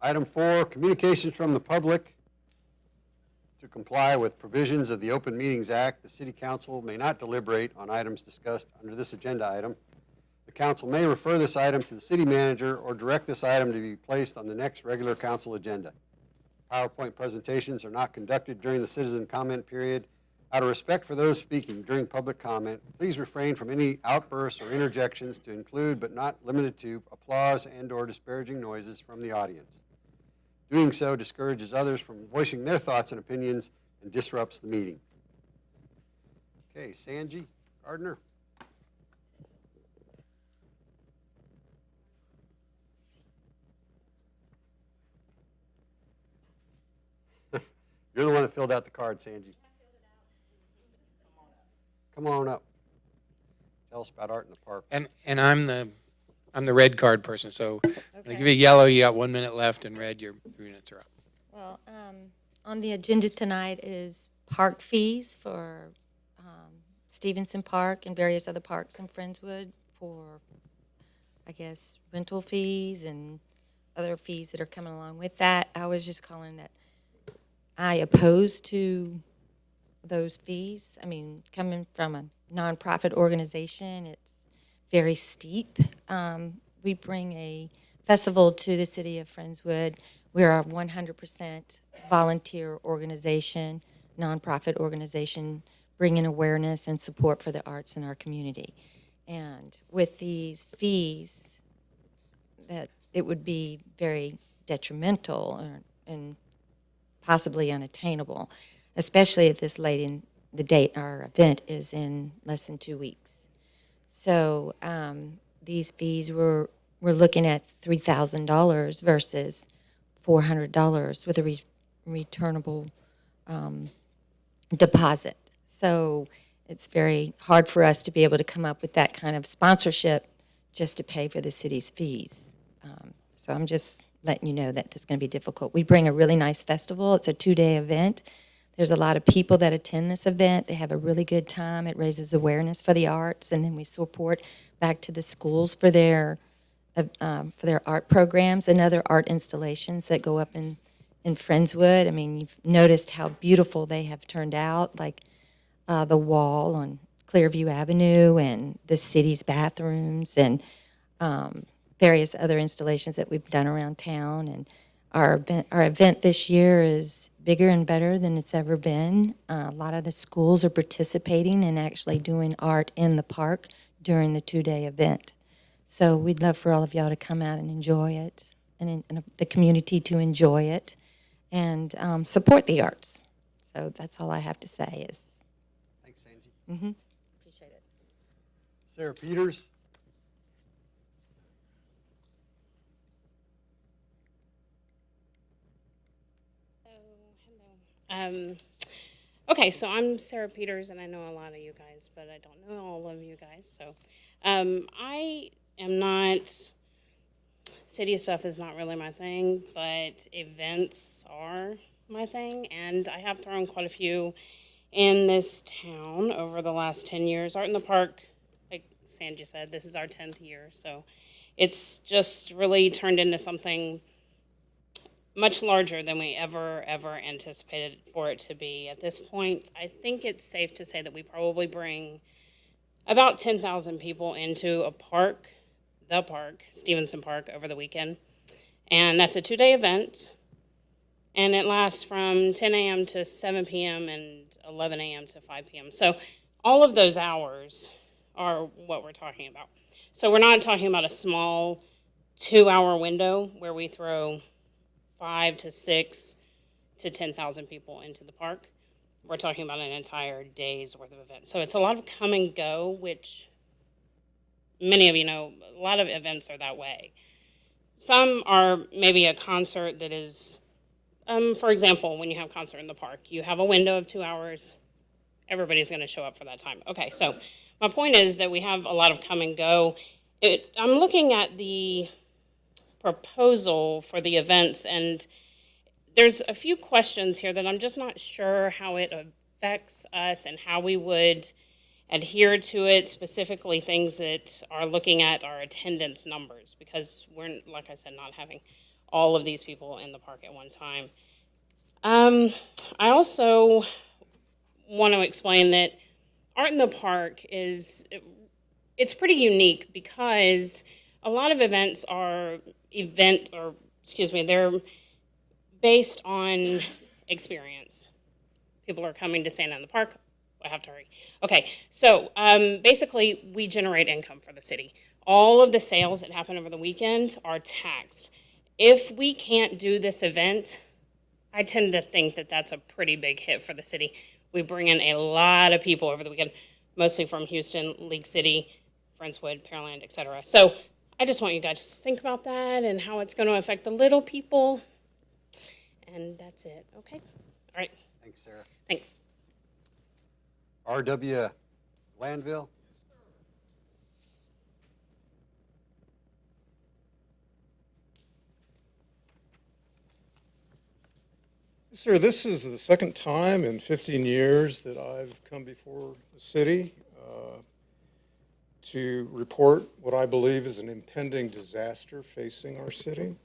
Item 4, communications from the public. To comply with provisions of the Open Meetings Act, the City Council may not deliberate on items discussed under this agenda item. The council may refer this item to the city manager or direct this item to be placed on the next regular council agenda. PowerPoint presentations are not conducted during the citizen comment period. Out of respect for those speaking during public comment, please refrain from any outbursts or interjections to include but not limited to applause and/or disparaging noises from the audience. Doing so discourages others from voicing their thoughts and opinions and disrupts the meeting. Okay, Sanji Gardner. You're the one that filled out the card, Sanji. Come on up. Tell us about art in the park. And I'm the red card person, so I'll give you yellow, you got 1 minute left, and red, your 3 minutes are up. Well, on the agenda tonight is park fees for Stevenson Park and various other parks in Friendswood for, I guess, rental fees and other fees that are coming along with that. I was just calling that I oppose to those fees. I mean, coming from a nonprofit organization, it's very steep. We bring a festival to the city of Friendswood. We're a 100% volunteer organization, nonprofit organization, bringing awareness and support for the arts in our community. And with these fees, that it would be very detrimental and possibly unattainable, especially at this late in the date. Our event is in less than 2 weeks. So these fees, we're looking at $3,000 versus $400 with a returnable deposit. So it's very hard for us to be able to come up with that kind of sponsorship just to pay for the city's fees. So I'm just letting you know that it's going to be difficult. We bring a really nice festival. It's a 2-day event. There's a lot of people that attend this event. They have a really good time. It raises awareness for the arts, and then we support back to the schools for their art programs and other art installations that go up in Friendswood. I mean, you've noticed how beautiful they have turned out, like the wall on Clearview Avenue and the city's bathrooms and various other installations that we've done around town. And our event this year is bigger and better than it's ever been. A lot of the schools are participating and actually doing art in the park during the 2-day event. So we'd love for all of y'all to come out and enjoy it, and the community to enjoy it, and support the arts. So that's all I have to say is. Thanks, Sanji. Appreciate it. Sarah Peters. Okay, so I'm Sarah Peters, and I know a lot of you guys, but I don't know all of you guys. So I am not, city stuff is not really my thing, but events are my thing, and I have thrown quite a few in this town over the last 10 years. Art in the Park, like Sanji said, this is our 10th year, so it's just really turned into something much larger than we ever anticipated for it to be. At this point, I think it's safe to say that we probably bring about 10,000 people into a park, the park, Stevenson Park, over the weekend. And that's a 2-day event, and it lasts from 10 a.m. to 7 p.m. and 11 a.m. to 5 p.m. So all of those hours are what we're talking about. So we're not talking about a small 2-hour window where we throw 5 to 6 to 10,000 people into the park. We're talking about an entire day's worth of events. So it's a lot of come and go, which many of you know, a lot of events are that way. Some are maybe a concert that is, for example, when you have a concert in the park, you have a window of 2 hours. Everybody's going to show up for that time. Okay, so my point is that we have a lot of come and go. I'm looking at the proposal for the events, and there's a few questions here that I'm just not sure how it affects us and how we would adhere to it, specifically things that are looking at our attendance numbers, because we're, like I said, not having all of these people in the park at one time. I also want to explain that Art in the Park it's pretty unique because a lot of events they're based on experience. People are coming to stand in the park. I have to hurry. Okay, so basically we generate income for the city. All of the sales that happen over the weekend are taxed. If we can't do this event, I tend to think that that's a pretty big hit for the city. We bring in a lot of people over the weekend, mostly from Houston, League City, Friendswood, Pearland, etc. So I just want you guys to think about that and how it's going to affect the little people. And that's it. Okay? All right. Thanks, Sarah. Thanks. R.W. Landville? Sir, this is the second time in 15 years that I've come before the city to report what I believe is an impending disaster facing our city.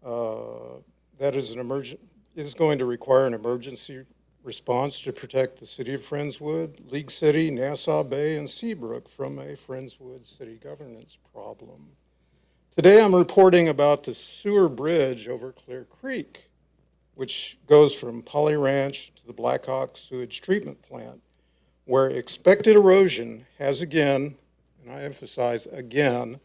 That is going to require an emergency response to protect the city of Friendswood, League City, Nassau Bay, and Seabrook from a Friendswood city governance problem. Today I'm reporting about the sewer bridge over Clear Creek, which goes from Polly Ranch to the Blackhawk Sewage Treatment Plant, where expected erosion has again, and I emphasize again,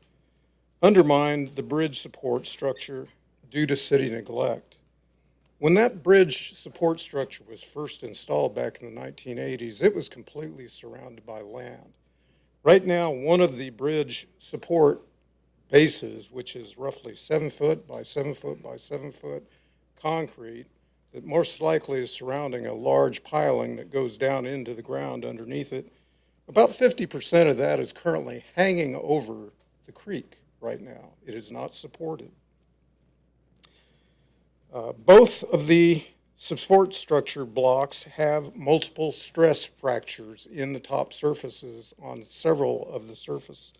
undermined the bridge support structure due to city neglect. When that bridge support structure was first installed back in the 1980s, it was completely surrounded by land. Right now, one of the bridge support bases, which is roughly 7 foot by 7 foot by 7 foot concrete, that most likely is surrounding a large piling that goes down into the ground underneath it, about 50% of that is currently hanging over the creek right now. It is not supported. Both of the support structure blocks have multiple stress fractures in the top surfaces on several of the surfaces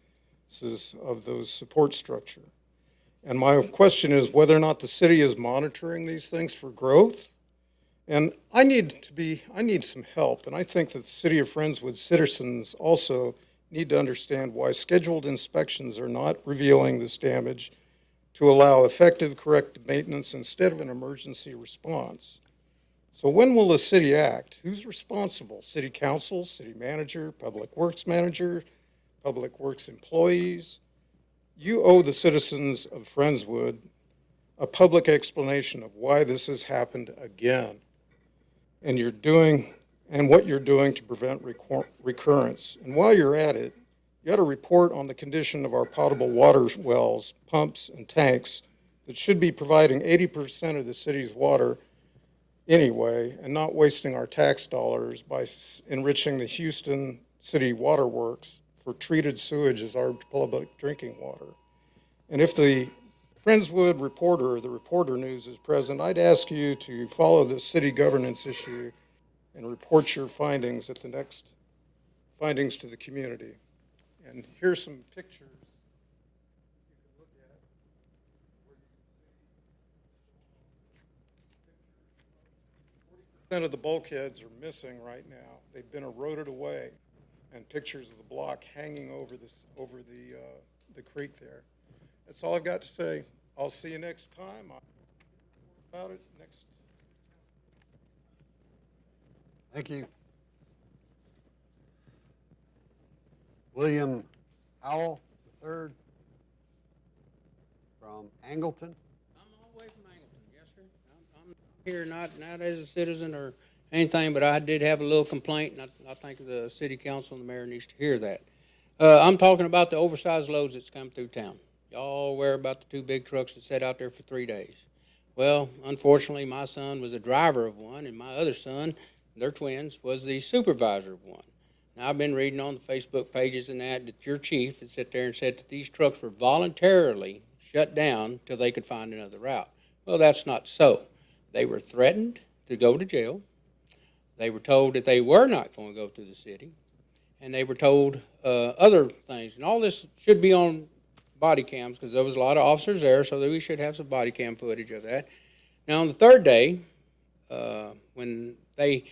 of those support structure. And my question is whether or not the city is monitoring these things for growth. And I need some help. And I think that the city of Friendswood citizens also need to understand why scheduled inspections are not revealing this damage to allow effective corrective maintenance instead of an emergency response. So when will the city act? Who's responsible? City council, city manager, public works employees? You owe the citizens of Friendswood a public explanation of why this has happened again, and what you're doing to prevent recurrence. And while you're at it, you got to report on the condition of our potable water wells, pumps, and tanks that should be providing 80% of the city's water anyway, and not wasting our tax dollars by enriching the Houston City Water Works for treated sewage as our public drinking water. And if the Friendswood reporter or the Reporter News is present, I'd ask you to follow the city governance issue and report your findings at the next findings to the community. And here's some pictures you can look at where you can see 40% of the bulkheads are missing right now. They've been eroded away, and pictures of the block hanging over the creek there. That's all I've got to say. I'll see you next time. I'll report about it next. Thank you. William Howell III from Angleton. I'm all the way from Angleton, yes, sir. I'm here not as a citizen or anything, but I did have a little complaint, and I think the city council and the mayor needs to hear that. I'm talking about the oversized loads that's come through town. Y'all aware about the 2 big trucks that sat out there for 3 days? Well, unfortunately, my son was a driver of one, and my other son, they're twins, was the supervisor of one. Now, I've been reading on the Facebook pages and that your chief had sat there and said that these trucks were voluntarily shut down till they could find another route. Well, that's not so. They were threatened to go to jail. They were told that they were not going to go through the city. And they were told other things. And all this should be on body cams, because there was a lot of officers there, so that we should have some body cam footage of that. Now, on the third day, when they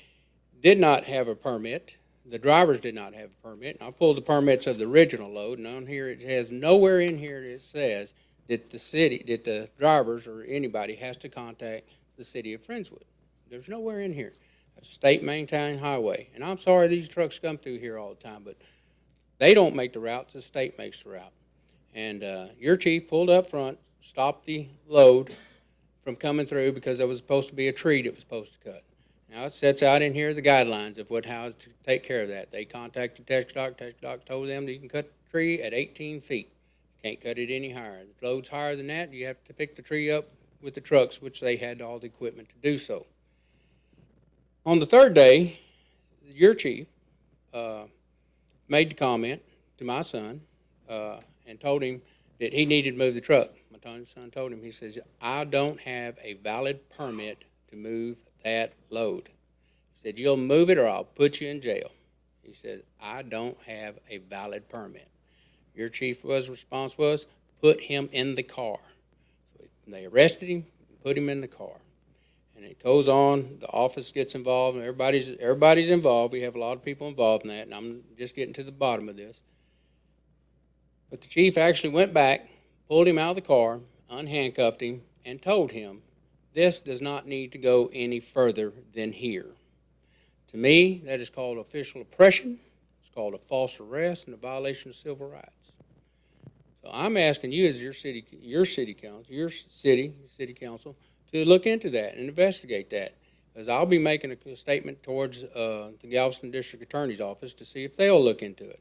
did not have a permit, the drivers did not have a permit, and I pulled the permits of the original load, and on here, it has nowhere in here that it says that the drivers or anybody has to contact the city of Friendswood. There's nowhere in here. That's a state-maintained highway, and I'm sorry these trucks come through here all the time, but they don't make the routes, the state makes the route. And your chief pulled up front, stopped the load from coming through because there was supposed to be a tree that was supposed to cut. Now, it sets out in here the guidelines of how to take care of that. They contacted TxDOT. TxDOT told them that you can cut the tree at 18 feet. You can't cut it any higher. If the load's higher than that, you have to pick the tree up with the trucks, which they had all the equipment to do so. On the third day, your chief made the comment to my son and told him that he needed to move the truck. My son told him, he says, I don't have a valid permit to move that load. He said, you'll move it or I'll put you in jail. He said, I don't have a valid permit. Your chief's response was, put him in the car. So they arrested him and put him in the car. And it goes on, the office gets involved, and everybody's involved. We have a lot of people involved in that, and I'm just getting to the bottom of this. But the chief actually went back, pulled him out of the car, unhandcuffed him, and told him, this does not need to go any further than here. To me, that is called official oppression. It's called a false arrest and a violation of civil rights. So I'm asking you as your city council, to look into that and investigate that. Because I'll be making a statement towards the Galveston District Attorney's Office to see if they'll look into it.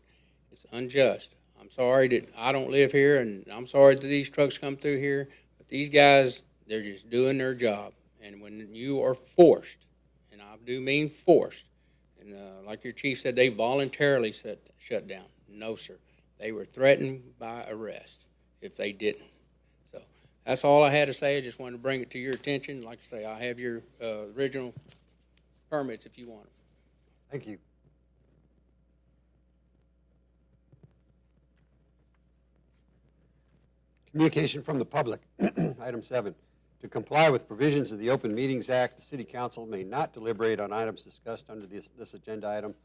It's unjust. I'm sorry that I don't live here, and I'm sorry that these trucks come through here, but these guys, they're just doing their job. And when you are forced, and I do mean forced, and like your chief said, they voluntarily shut down. No, sir. They were threatened by arrest if they didn't. So that's all I had to say. I just wanted to bring it to your attention. Like I say, I have your original permits if you want them. Thank you. Communication from the public. Item 7. To comply with provisions of the Open Meetings Act, the City Council may not deliberate on items discussed under this agenda item.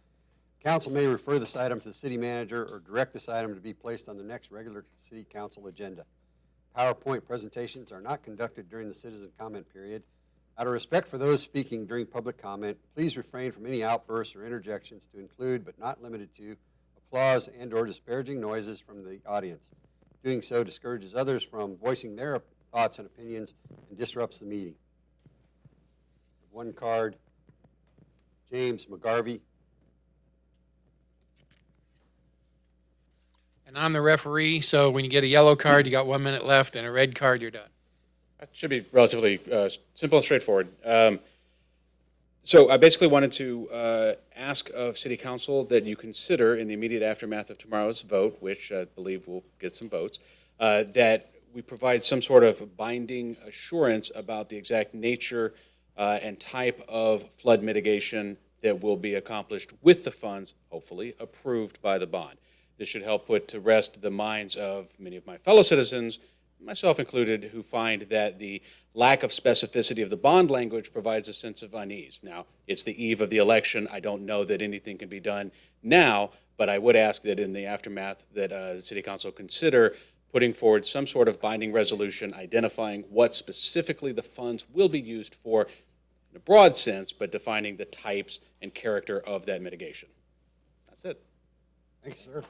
Council may refer this item to the city manager or direct this item to be placed on the next regular City Council agenda. PowerPoint presentations are not conducted during the citizen comment period. Out of respect for those speaking during public comment, please refrain from any outbursts or interjections to include, but not limited to, applause and/or disparaging noises from the audience. Doing so discourages others from voicing their thoughts and opinions and disrupts the meeting. OneCard, James McGarvey. And I'm the referee, so when you get a yellow card, you got 1 minute left, and a red card, you're done. That should be relatively simple and straightforward. So I basically wanted to ask of City Council that you consider in the immediate aftermath of tomorrow's vote, which I believe will get some votes, that we provide some sort of binding assurance about the exact nature and type of flood mitigation that will be accomplished with the funds, hopefully, approved by the bond. This should help put to rest the minds of many of my fellow citizens, myself included, who find that the lack of specificity of the bond language provides a sense of unease. Now, it's the eve of the election. I don't know that anything can be done now, but I would ask that in the aftermath that the City Council consider putting forward some sort of binding resolution identifying what specifically the funds will be used for in a broad sense, but defining the types and character of that mitigation. That's it. Thanks, sir.